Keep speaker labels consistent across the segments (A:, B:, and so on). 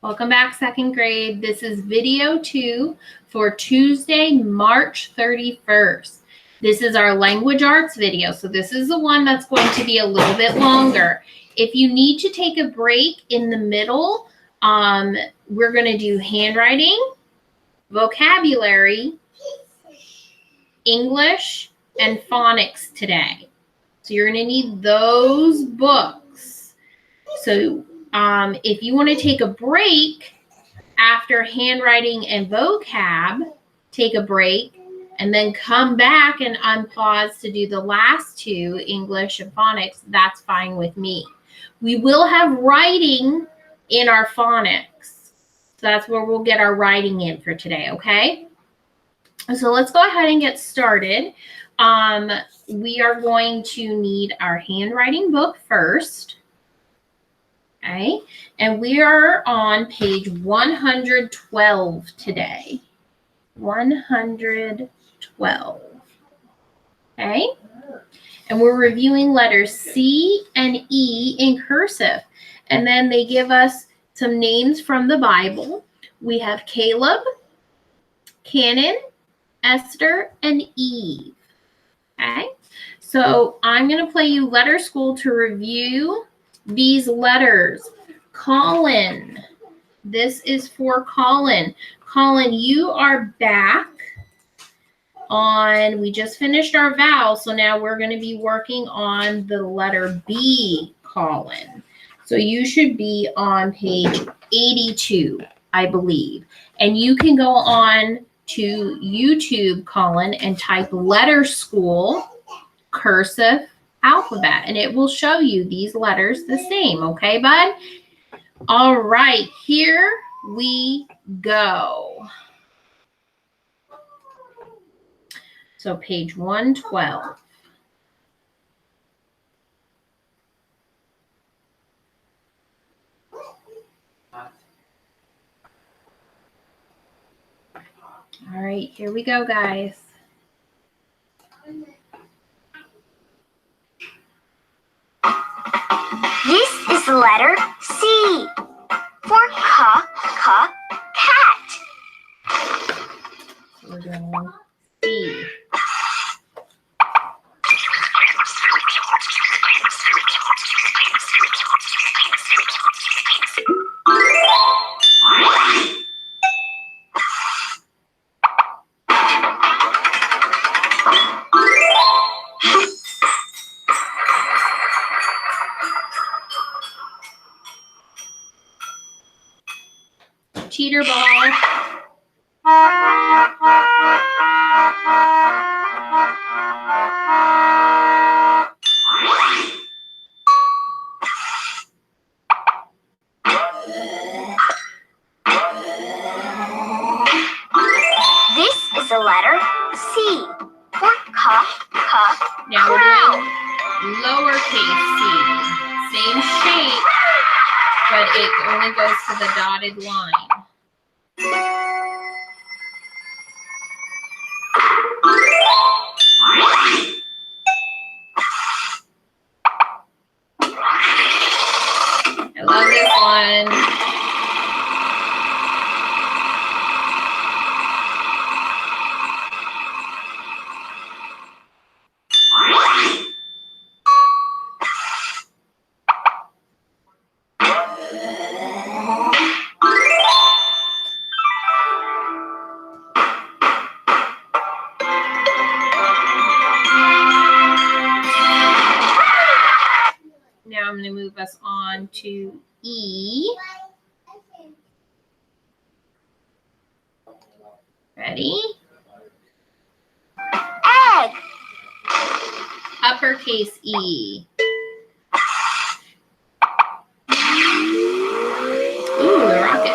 A: Welcome back, second grade. This is video 2 for Tuesday, March 31st. This is our language arts video, so this is the one that's going to be a little bit longer. If you need to take a break in the middle, we're going to do handwriting, vocabulary, English, and phonics today. So you're going to need those books. So if you want to take a break after handwriting and vocab, take a break and then come back and unpause to do the last two, English and phonics. That's fine with me. We will have writing in our phonics. So that's where we'll get our writing in for today, okay? So let's go ahead and get started. We are going to need our handwriting book first. Okay, and we are on page 112 today. 112. Okay, and we're reviewing letters C and E in cursive. And then they give us some names from the Bible. We have Caleb, Cannon, Esther, and Eve. Okay, so I'm going to play you Letter School to review these letters. Colin. This is for Colin. Colin, you are back on, we just finished our vowel, so now we're going to be working on the letter B, Colin. So you should be on page 82, I believe. And you can go on to YouTube, Colin, and type Letter School cursive alphabet, and it will show you these letters the same. Okay, bud? All right, here we go. So page 112. All right, here we go, guys.
B: This is the letter C for cat.
A: We're doing C. Cheater ball.
B: This is the letter C for cat.
A: Now we're doing lowercase c. Same shape, but it only goes to the dotted line. I love this one. Now I'm going to move us on to E. Ready?
B: Egg.
A: Uppercase E. Ooh, the rocket.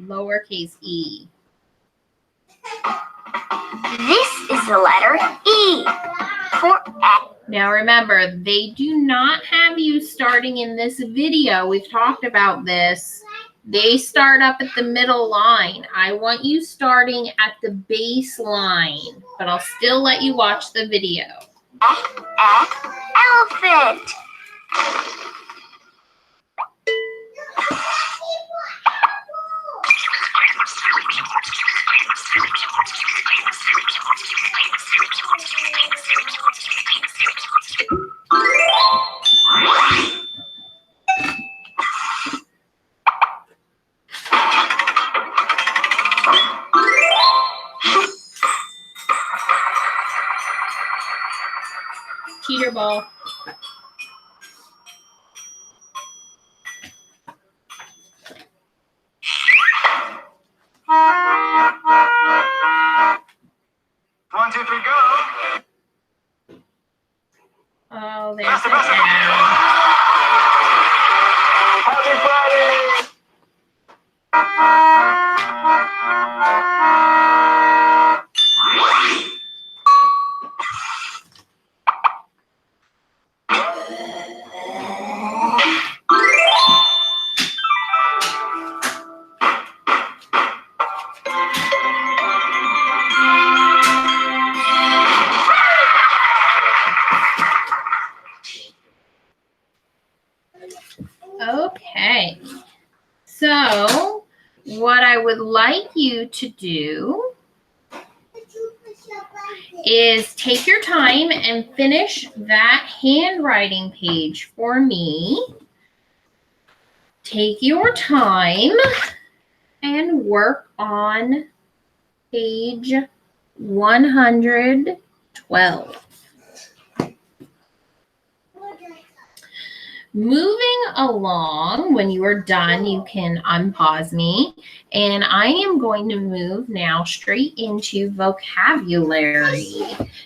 A: lowercase e.
B: This is the letter E for X.
A: Now remember, they do not have you starting in this video. We've talked about this. They start up at the middle line. I want you starting at the baseline, but I'll still let you watch the video.
B: Elephant.
A: Cheater ball.
B: One, two, three, go.
A: Oh, there's the ad.
B: Happy Friday.
A: Okay, so what I would like you to do is take your time and finish that handwriting page for me. Take your time and work on page 112. Moving along, when you are done, you can unpause me. And I am going to move now straight into vocabulary.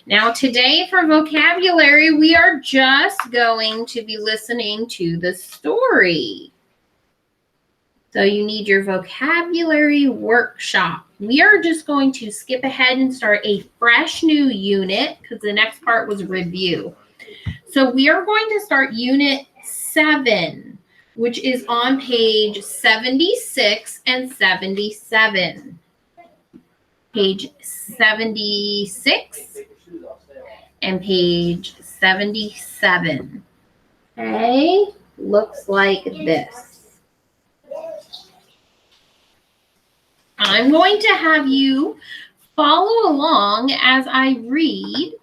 A: Now today for vocabulary, we are just going to be listening to the story. So you need your vocabulary workshop. We are just going to skip ahead and start a fresh new unit because the next part was review. So we are going to start unit 7, which is on page 76 and 77. Page 76 and page 77. Okay, looks like this. I'm going to have you follow along as I read.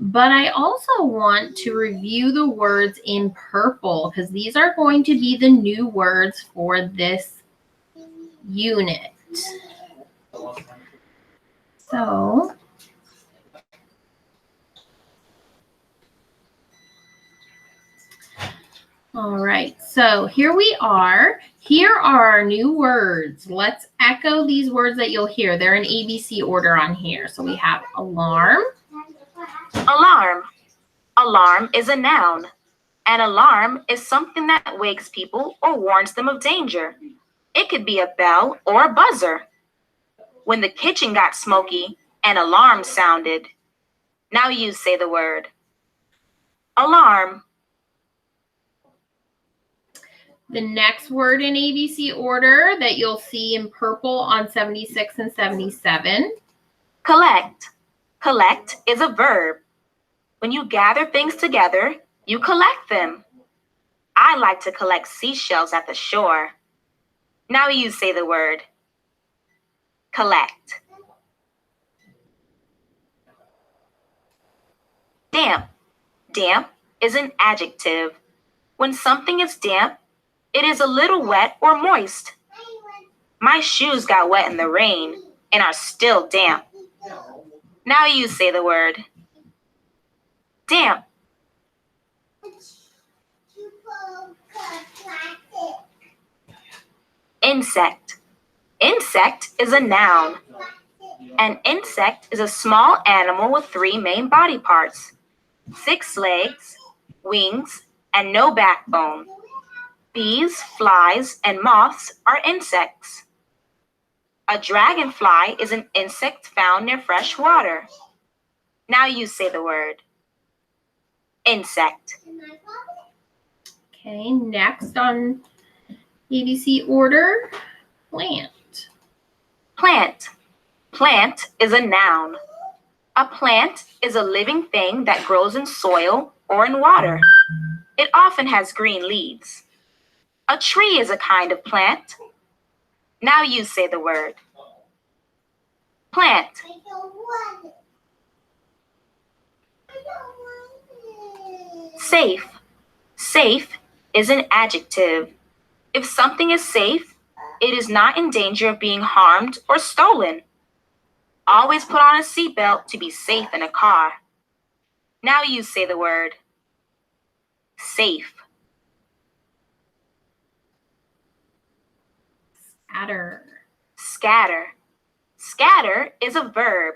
A: But I also want to review the words in purple because these are going to be the new words for this unit. So, all right, so here we are. Here are our new words. Let's echo these words that you'll hear. They're in ABC order on here. So we have alarm.
C: Alarm. Alarm is a noun. An alarm is something that wakes people or warns them of danger. It could be a bell or a buzzer. When the kitchen got smoky, an alarm sounded. Now you say the word. Alarm.
A: The next word in ABC order that you'll see in purple on 76 and 77.
C: Collect. Collect is a verb. When you gather things together, you collect them. I like to collect seashells at the shore. Now you say the word. Collect. Damp. Damp is an adjective. When something is damp, it is a little wet or moist. My shoes got wet in the rain and are still damp. Now you say the word. Damp. Insect. Insect is a noun. An insect is a small animal with 3 main body parts, 6 legs, wings, and no backbone. Bees, flies, and moths are insects. A dragonfly is an insect found near fresh water. Now you say the word. Insect.
A: Okay, next on ABC order, plant.
C: Plant. Plant is a noun. A plant is a living thing that grows in soil or in water. It often has green leaves. A tree is a kind of plant. Now you say the word. Plant. Safe. Safe is an adjective. If something is safe, it is not in danger of being harmed or stolen. Always put on a seatbelt to be safe in a car. Now you say the word. Safe.
A: Scatter.
C: Scatter. Scatter is a verb.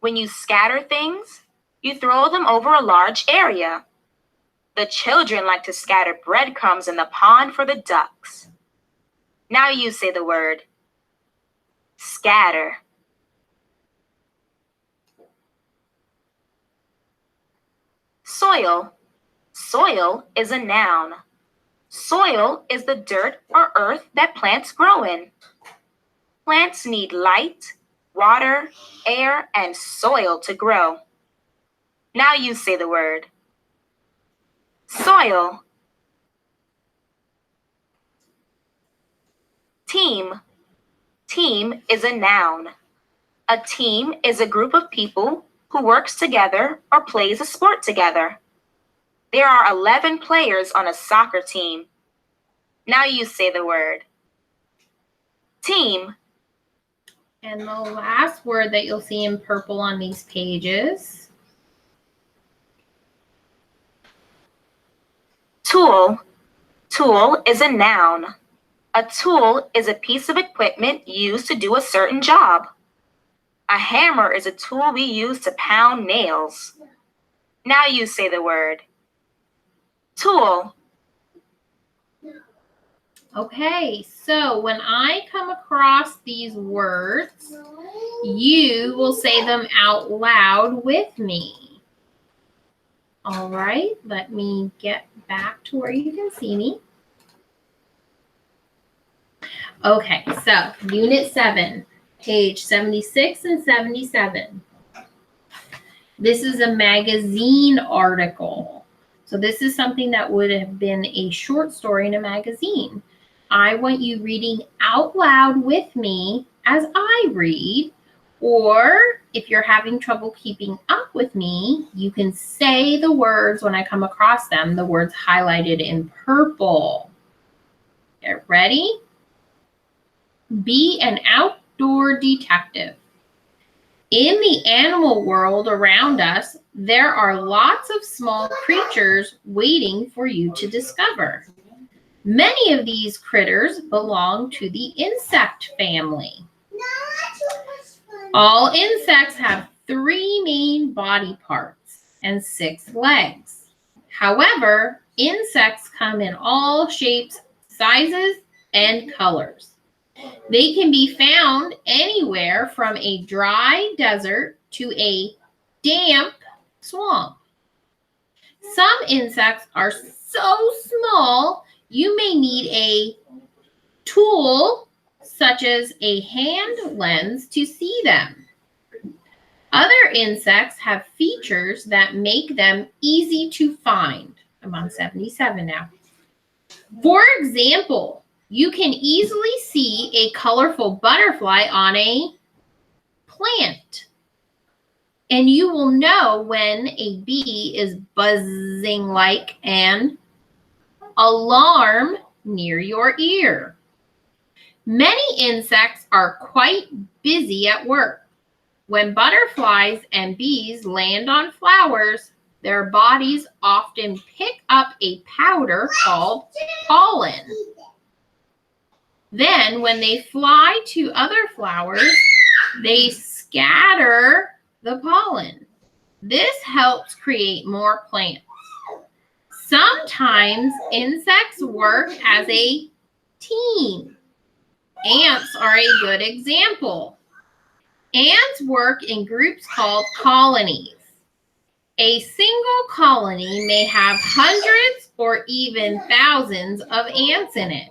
C: When you scatter things, you throw them over a large area. The children like to scatter breadcrumbs in the pond for the ducks. Now you say the word. Scatter. Soil. Soil is a noun. Soil is the dirt or earth that plants grow in. Plants need light, water, air, and soil to grow. Now you say the word. Soil. Team. Team is a noun. A team is a group of people who works together or plays a sport together. There are 11 players on a soccer team. Now you say the word. Team.
A: And the last word that you'll see in purple on these pages.
C: Tool. Tool is a noun. A tool is a piece of equipment used to do a certain job. A hammer is a tool we use to pound nails. Now you say the word. Tool.
A: Okay, so when I come across these words, you will say them out loud with me. All right, let me get back to where you can see me. Okay, so Unit 7, page 76 and 77. This is a magazine article. So this is something that would have been a short story in a magazine. I want you reading out loud with me as I read, or if you're having trouble keeping up with me, you can say the words when I come across them, the words highlighted in purple. Get ready? Be an outdoor detective. In the animal world around us, there are lots of small creatures waiting for you to discover. Many of these critters belong to the insect family. All insects have 3 main body parts and 6 legs. However, insects come in all shapes, sizes, and colors. They can be found anywhere from a dry desert to a damp swamp. Some insects are so small you may need a tool such as a hand lens to see them. Other insects have features that make them easy to find. I'm on 77 now. For example, you can easily see a colorful butterfly on a plant. And you will know when a bee is buzzing like an alarm near your ear. Many insects are quite busy at work. When butterflies and bees land on flowers, their bodies often pick up a powder called pollen. Then, when they fly to other flowers, they scatter the pollen. This helps create more plants. Sometimes insects work as a team. Ants are a good example. Ants work in groups called colonies. A single colony may have hundreds or even thousands of ants in it.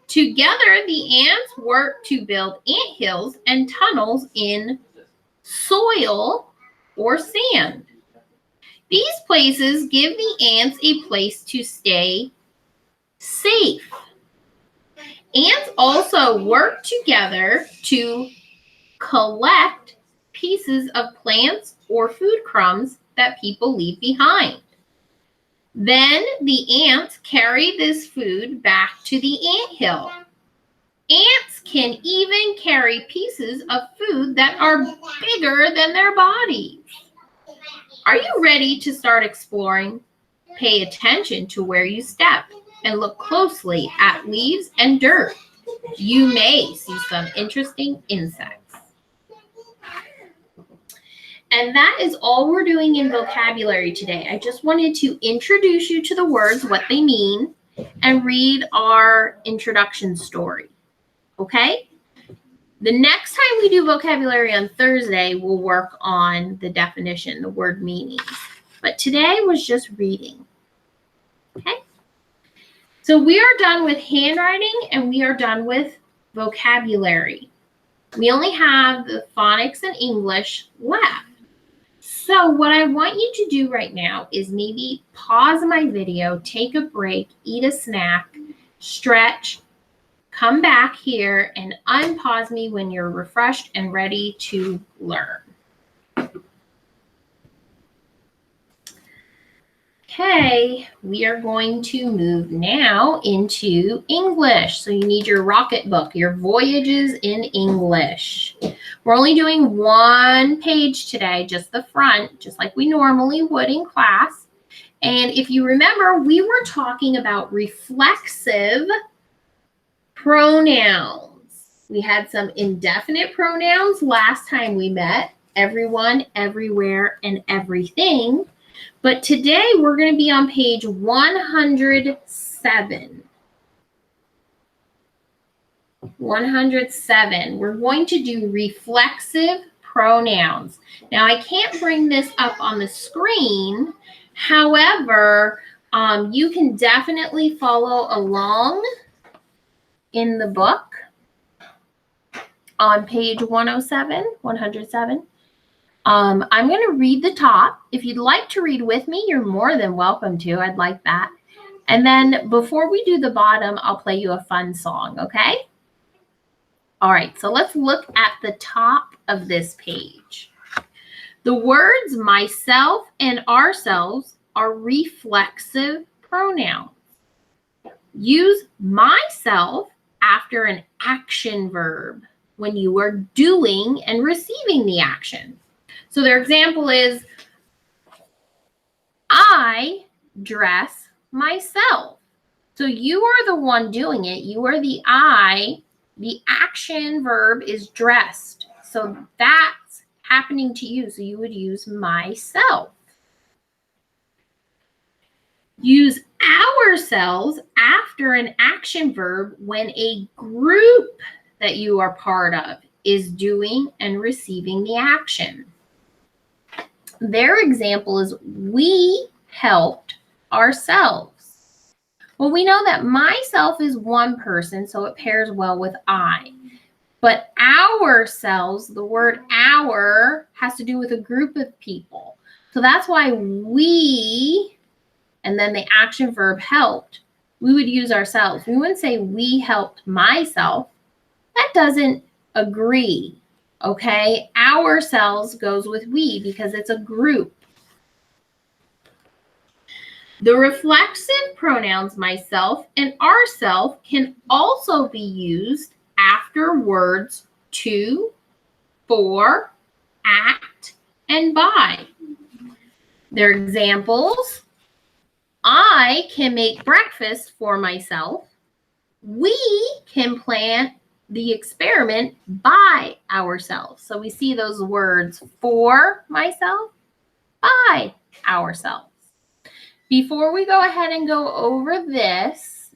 A: Together, the ants work to build ant hills and tunnels in soil or sand. These places give the ants a place to stay safe. Ants also work together to collect pieces of plants or food crumbs that people leave behind. Then the ants carry this food back to the anthill. Ants can even carry pieces of food that are bigger than their bodies. Are you ready to start exploring? Pay attention to where you step and look closely at leaves and dirt. You may see some interesting insects. And that is all we're doing in vocabulary today. I just wanted to introduce you to the words, what they mean, and read our introduction story. Okay? The next time we do vocabulary on Thursday, we'll work on the definition, the word meanings. But today was just reading. Okay? So we are done with handwriting and we are done with vocabulary. We only have the phonics and English left. So what I want you to do right now is maybe pause my video, take a break, eat a snack, stretch, come back here and unpause me when you're refreshed and ready to learn. Okay, we are going to move now into English. So you need your rocket book, your Voyages in English. We're only doing one page today, just the front, just like we normally would in class. And if you remember, we were talking about reflexive pronouns. We had some indefinite pronouns last time we met, everyone, everywhere, and everything. But today we're going to be on page 107. 107. We're going to do reflexive pronouns. Now, I can't bring this up on the screen. However, you can definitely follow along in the book on page 107. I'm going to read the top. If you'd like to read with me, you're more than welcome to. I'd like that. And then before we do the bottom, I'll play you a fun song, okay? All right, so let's look at the top of this page. The words myself and ourselves are reflexive pronouns. Use myself after an action verb when you are doing and receiving the action. So their example is, I dress myself. So you are the one doing it. You are the I. The action verb is dressed. So that's happening to you. So you would use myself. Use ourselves after an action verb when a group that you are part of is doing and receiving the action. Their example is, we helped ourselves. Well, we know that myself is one person, so it pairs well with I. But ourselves, the word our, has to do with a group of people. So that's why we, and then the action verb helped, we would use ourselves. We wouldn't say we helped myself. That doesn't agree. Okay, ourselves goes with we because it's a group. The reflexive pronouns myself and ourself can also be used after words to, for, at, and by. Their examples, I can make breakfast for myself. We can plan the experiment by ourselves. So we see those words for myself, by ourselves. Before we go ahead and go over this,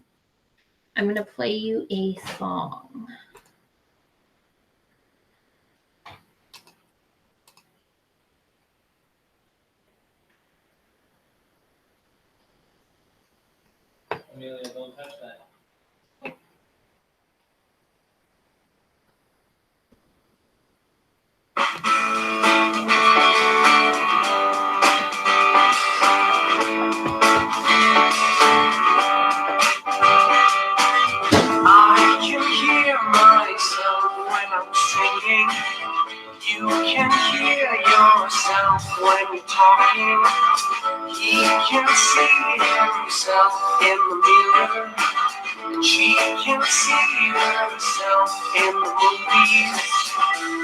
A: I'm going to play you a song.
D: Amelia, don't touch that.
E: I can hear myself when I'm singing. You can hear yourself when you're talking. He can see himself in the mirror. And she can see herself in the movies.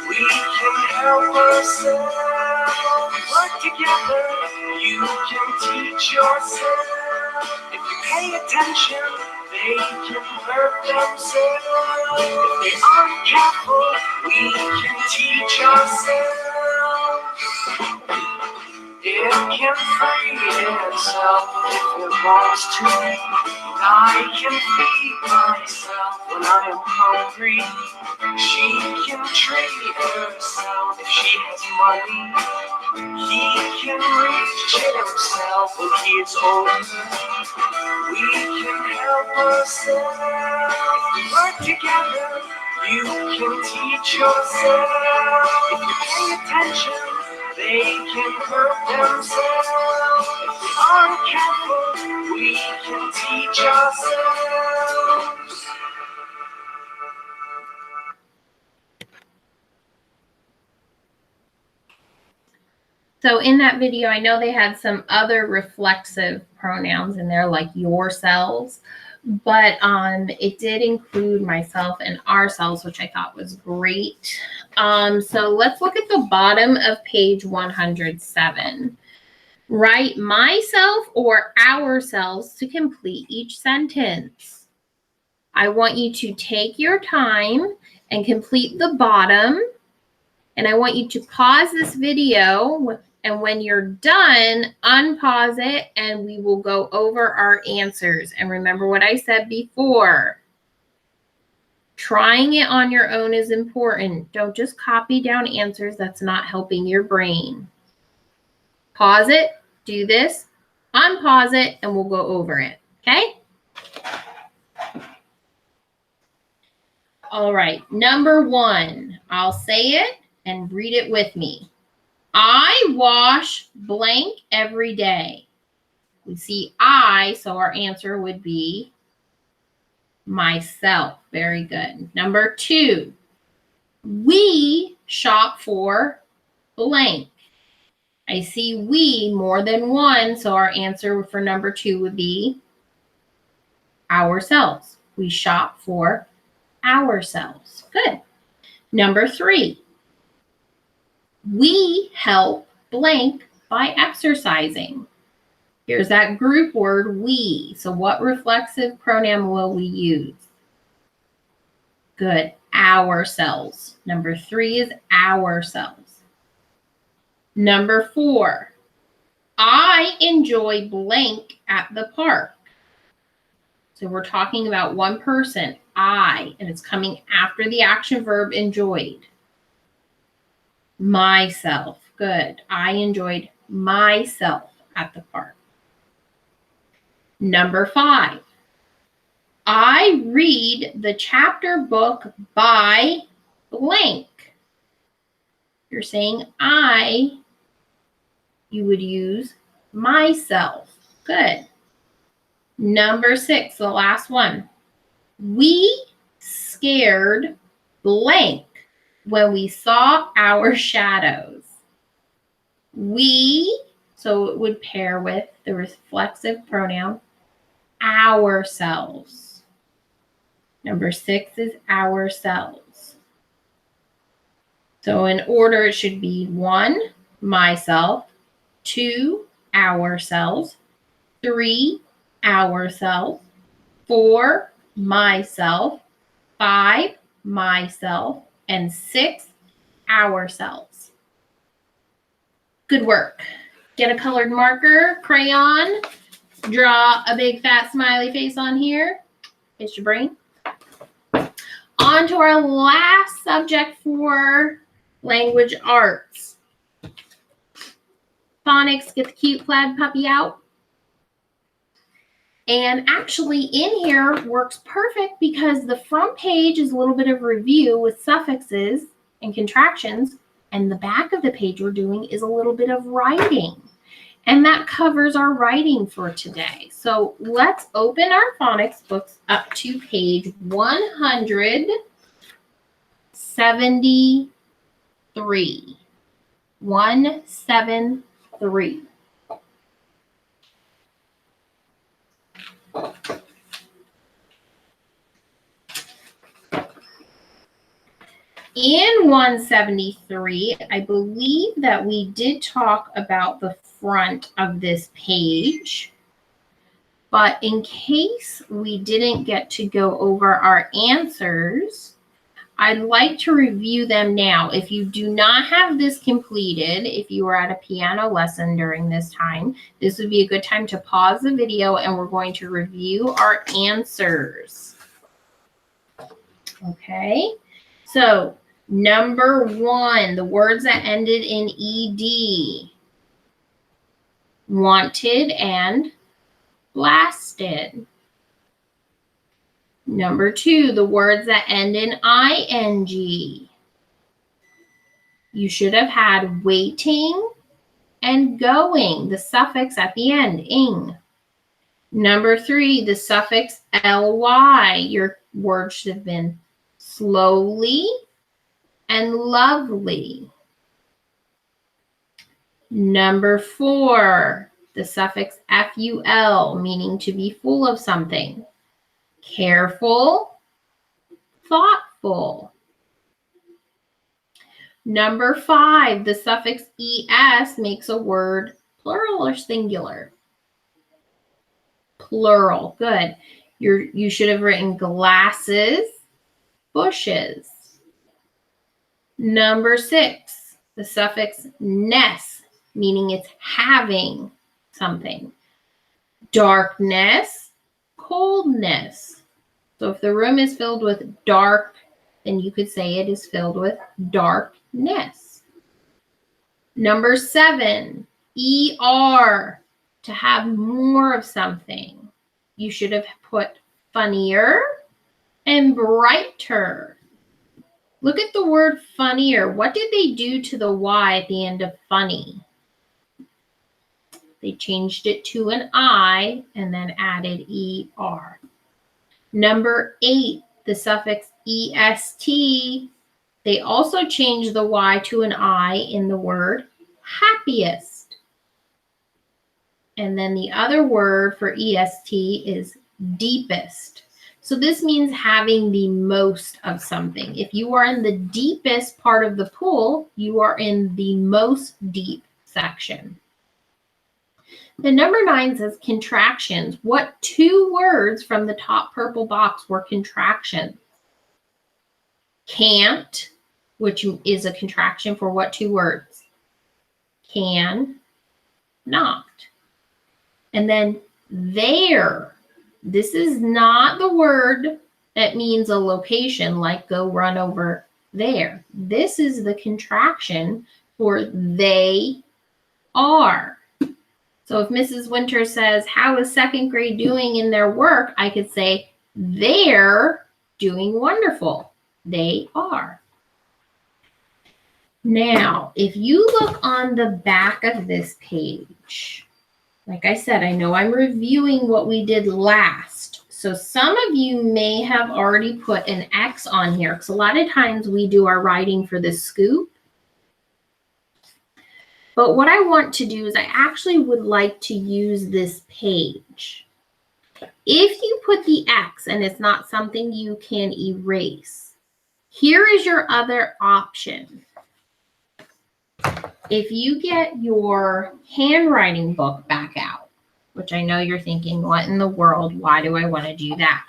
E: We can help ourselves work together. You can teach yourself. If you pay attention, they can hurt themselves. If they aren't careful, we can teach ourselves. It can free itself if it wants to. I can feed myself when I am hungry. She can treat herself if she has money. He can reach it himself when he is older. We can help ourselves work together. You can teach yourself. If you pay attention, they can hurt themselves. If we aren't careful, we can teach ourselves.
A: So in that video, I know they had some other reflexive pronouns in there, like yourselves, but it did include myself and ourselves, which I thought was great. So let's look at the bottom of page 107. Write myself or ourselves to complete each sentence. I want you to take your time and complete the bottom. And I want you to pause this video, and when you're done, unpause it, and we will go over our answers. And remember what I said before. Trying it on your own is important. Don't just copy down answers. That's not helping your brain. Pause it, do this, unpause it, and we'll go over it, okay? All right, number 1. I'll say it and read it with me. I wash blank every day. We see I, so our answer would be myself. Very good. Number 2, we shop for blank. I see we more than one, so our answer for number 2 would be ourselves. We shop for ourselves. Good. Number 3, we help blank by exercising. Here's that group word, we. So what reflexive pronoun will we use? Good, ourselves. Number 3 is ourselves. Number 4, I enjoy blank at the park. So we're talking about one person, I, and it's coming after the action verb enjoyed. Myself. Good. I enjoyed myself at the park. Number 5, I read the chapter book by blank. You're saying I, you would use myself. Good. Number 6, the last one. We scared blank when we saw our shadows. We, so it would pair with the reflexive pronoun ourselves. Number 6 is ourselves. So in order, it should be 1, myself, 2, ourselves, 3, ourselves, 4, myself, 5, myself, and 6, ourselves. Good work. Get a colored marker, crayon, Draw a big fat smiley face on here. It's your brain. On to our last subject for language arts. Phonics, get the cute plaid puppy out. And actually in here works perfect because the front page is a little bit of review with suffixes and contractions, and the back of the page we're doing is a little bit of writing. And that covers our writing for today. So let's open our phonics books up to page 173. 173. In 173, I believe that we did talk about the front of this page, but in case we didn't get to go over our answers, I'd like to review them now. If you do not have this completed, if you were at a piano lesson during this time, this would be a good time to pause the video and we're going to review our answers. Okay, so number 1, the words that ended in ED. Wanted and blasted. Number 2, the words that end in ing. You should have had waiting and going, the suffix at the end, ing. Number 3, the suffix ly. Your word should have been slowly and lovely. Number 4, the suffix ful, meaning to be full of something. Careful, thoughtful. Number 5, the suffix es makes a word plural or singular. Plural, good. You should have written glasses, bushes. Number 6, the suffix ness, meaning it's having something. Darkness, coldness. So if the room is filled with dark, then you could say it is filled with darkness. Number 7, er, to have more of something. You should have put funnier and brighter. Look at the word funnier. What did they do to the Y at the end of funny? They changed it to an I and then added er. Number 8, the suffix est. They also changed the Y to an I in the word happiest. And then the other word for est is deepest. So this means having the most of something. If you are in the deepest part of the pool, you are in the most deep section. The number 9 says contractions. What 2 words from the top purple box were contractions? Can't, which is a contraction for what 2 words? Can, not. And then there. This is not the word that means a location, like go run over there. This is the contraction for they are. So if Mrs. Winter says, how is 2nd grade doing in their work? I could say, they're doing wonderful. They are. Now, if you look on the back of this page, like I said, I know I'm reviewing what we did last. So some of you may have already put an X on here, because a lot of times we do our writing for the scoop. But what I want to do is I actually would like to use this page. If you put the X and it's not something you can erase, here is your other option. If you get your handwriting book back out, which I know you're thinking, what in the world? Why do I want to do that?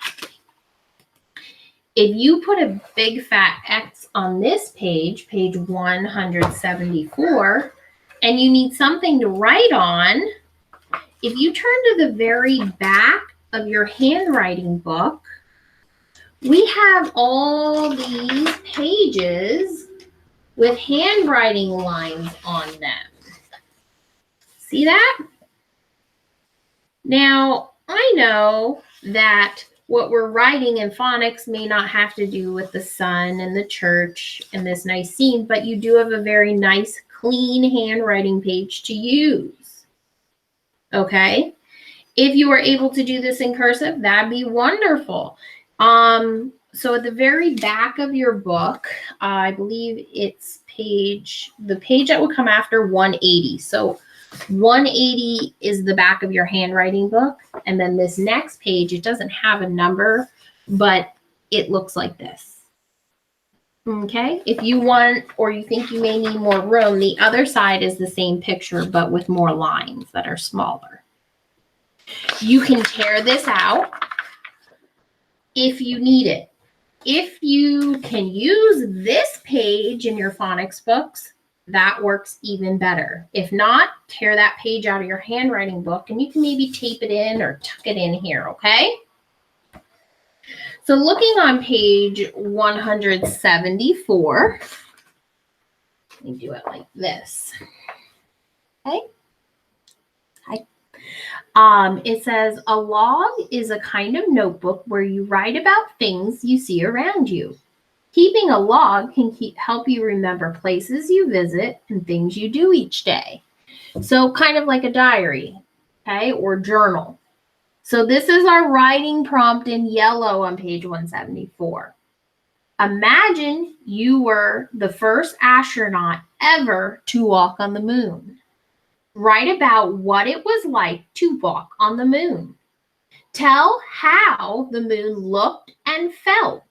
A: If you put a big fat X on this page, page 174, and you need something to write on, if you turn to the very back of your handwriting book, we have all these pages with handwriting lines on them. See that? Now, I know that what we're writing in phonics may not have to do with the sun and the church and this nice scene, but you do have a very nice, clean handwriting page to use. Okay? If you are able to do this in cursive, that'd be wonderful. So at the very back of your book, I believe it's the page that would come after 180. So 180 is the back of your handwriting book. And then this next page, it doesn't have a number, but it looks like this. Okay, if you want or you think you may need more room, the other side is the same picture, but with more lines that are smaller. You can tear this out if you need it. If you can use this page in your phonics books, that works even better. If not, tear that page out of your handwriting book and you can maybe tape it in or tuck it in here, okay? So looking on page 174, let me do it like this, okay? It says, a log is a kind of notebook where you write about things you see around you. Keeping a log can help you remember places you visit and things you do each day. So kind of like a diary, okay, or journal. So this is our writing prompt in yellow on page 174. Imagine you were the first astronaut ever to walk on the moon. Write about what it was like to walk on the moon. Tell how the moon looked and felt.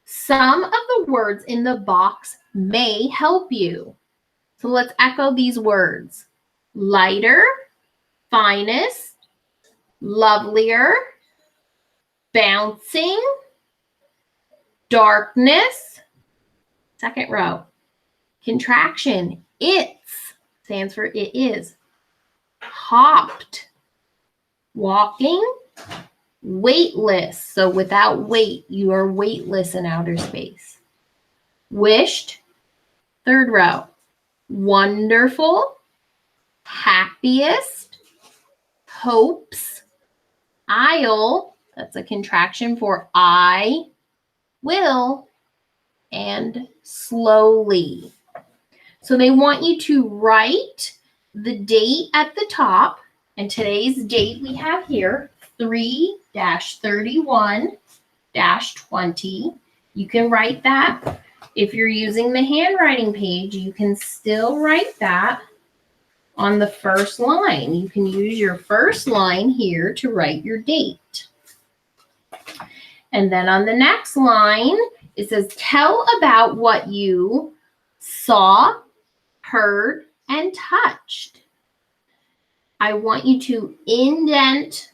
A: Some of the words in the box may help you. So let's echo these words. Lighter, finest, lovelier, bouncing, darkness. Second row. Contraction, it's stands for it is. Hopped, walking, weightless. So without weight, you are weightless in outer space. Wished, third row. Wonderful, happiest, hopes, I'll, that's a contraction for I will, and slowly. So they want you to write the date at the top, and today's date we have here, 3-31-20. You can write that. If you're using the handwriting page, you can still write that on the first line. You can use your first line here to write your date. And then on the next line, it says, tell about what you saw, heard, and touched. I want you to indent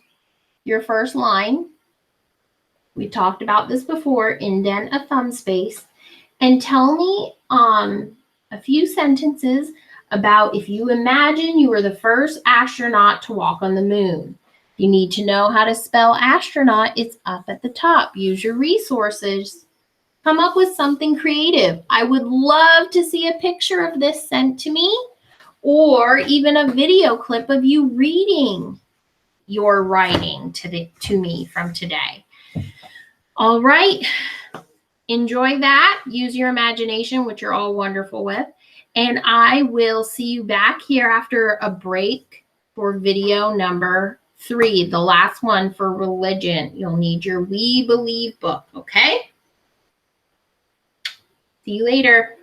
A: your first line. We talked about this before, indent a thumb space, and tell me a few sentences about if you imagine you were the first astronaut to walk on the moon. You need to know how to spell astronaut. It's up at the top. Use your resources. Come up with something creative. I would love to see a picture of this sent to me, or even a video clip of you reading your writing to me from today. All right. Enjoy that. Use your imagination, which you're all wonderful with. And I will see you back here after a break for video number 3, the last one for religion. You'll need your We Believe book, okay? See you later.